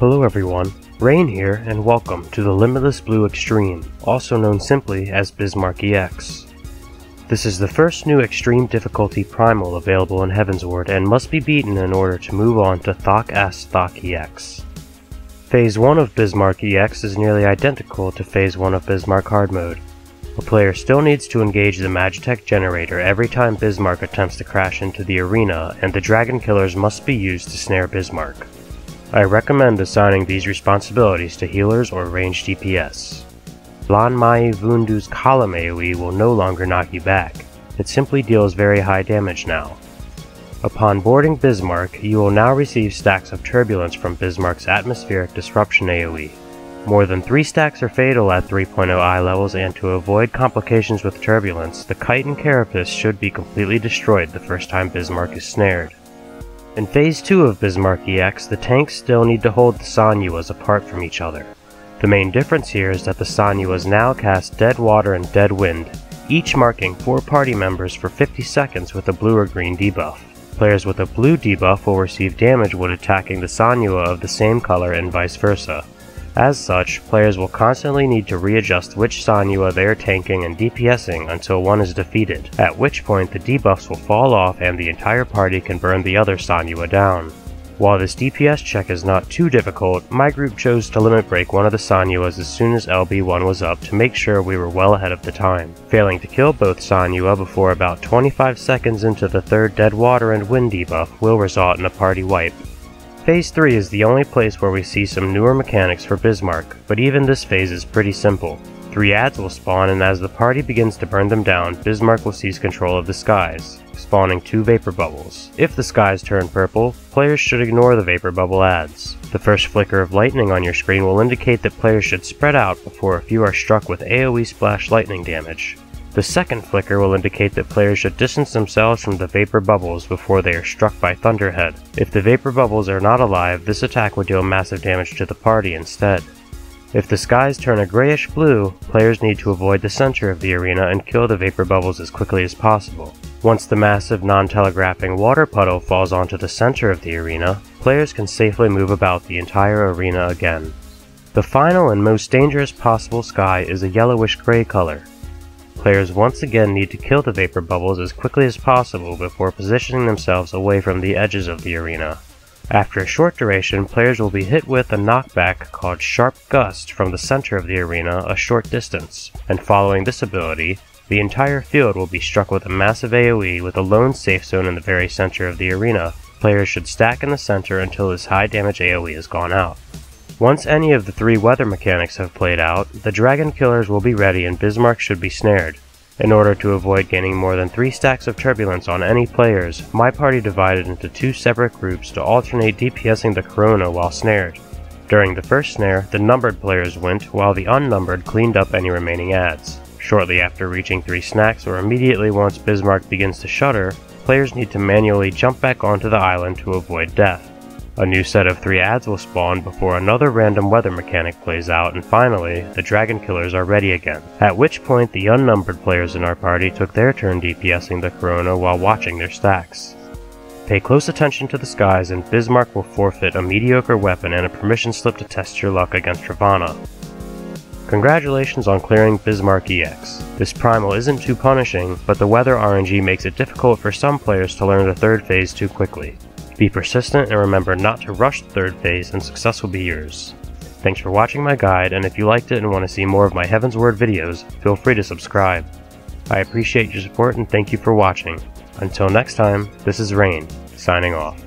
Hello everyone, Rain here and welcome to the Limitless Blue Extreme, also known simply as Bismarck EX. This is the first new extreme difficulty Primal available in Heavensward and must be beaten in order to move on to Thok EX. Phase 1 of Bismarck EX is nearly identical to Phase 1 of Bismarck Hard Mode. A player still needs to engage the Magitech generator every time Bismarck attempts to crash into the arena, and the Dragon Killers must be used to snare Bismarck. I recommend assigning these responsibilities to healers or ranged DPS. Lan Mai Vundu's column AoE will no longer knock you back, it simply deals very high damage now. Upon boarding Bismarck, you will now receive stacks of turbulence from Bismarck's atmospheric disruption AoE. More than 3 stacks are fatal at 3.0 eye levels, and to avoid complications with turbulence, the kite and carapace should be completely destroyed the first time Bismarck is snared. In Phase 2 of Bismarck EX, the tanks still need to hold the Sanyuas apart from each other. The main difference here is that the Sanyuas now cast Dead Water and Dead Wind, each marking 4 party members for 50 seconds with a blue or green debuff. Players with a blue debuff will receive damage when attacking the Sanyua of the same color and vice versa. As such, players will constantly need to readjust which Sanyua they are tanking and DPSing until one is defeated, at which point the debuffs will fall off and the entire party can burn the other Sanyua down. While this DPS check is not too difficult, my group chose to limit break one of the Sanyuas as soon as LB1 was up to make sure we were well ahead of the time. Failing to kill both Sanyua before about 25 seconds into the third Dead Water and Wind debuff will result in a party wipe. Phase 3 is the only place where we see some newer mechanics for Bismarck, but even this phase is pretty simple. 3 adds will spawn, and as the party begins to burn them down, Bismarck will seize control of the skies, spawning 2 vapor bubbles. If the skies turn purple, players should ignore the vapor bubble adds. The first flicker of lightning on your screen will indicate that players should spread out before a few are struck with AoE splash lightning damage. The second flicker will indicate that players should distance themselves from the vapor bubbles before they are struck by Thunderhead. If the vapor bubbles are not alive, this attack would deal massive damage to the party instead. If the skies turn a grayish blue, players need to avoid the center of the arena and kill the vapor bubbles as quickly as possible. Once the massive non-telegraphing water puddle falls onto the center of the arena, players can safely move about the entire arena again. The final and most dangerous possible sky is a yellowish-gray color. Players once again need to kill the vapor bubbles as quickly as possible before positioning themselves away from the edges of the arena. After a short duration, players will be hit with a knockback called Sharp Gust from the center of the arena a short distance, and following this ability, the entire field will be struck with a massive AoE with a lone safe zone in the very center of the arena. Players should stack in the center until this high damage AoE has gone out. Once any of the 3 weather mechanics have played out, the Dragon Killers will be ready and Bismarck should be snared. In order to avoid gaining more than 3 stacks of turbulence on any players, my party divided into 2 separate groups to alternate DPSing the Corona while snared. During the first snare, the numbered players went, while the unnumbered cleaned up any remaining adds. Shortly after reaching 3 snacks, or immediately once Bismarck begins to shudder, players need to manually jump back onto the island to avoid death. A new set of 3 adds will spawn before another random weather mechanic plays out, and finally, the Dragon Killers are ready again, at which point the unnumbered players in our party took their turn DPSing the Corona while watching their stacks. Pay close attention to the skies and Bismarck will forfeit a mediocre weapon and a permission slip to test your luck against Ravana. Congratulations on clearing Bismarck EX. This Primal isn't too punishing, but the weather RNG makes it difficult for some players to learn the 3rd phase too quickly. Be persistent and remember not to rush the 3rd phase and success will be yours. Thanks for watching my guide, and if you liked it and want to see more of my Heavensward videos, feel free to subscribe. I appreciate your support and thank you for watching. Until next time, this is Rain, signing off.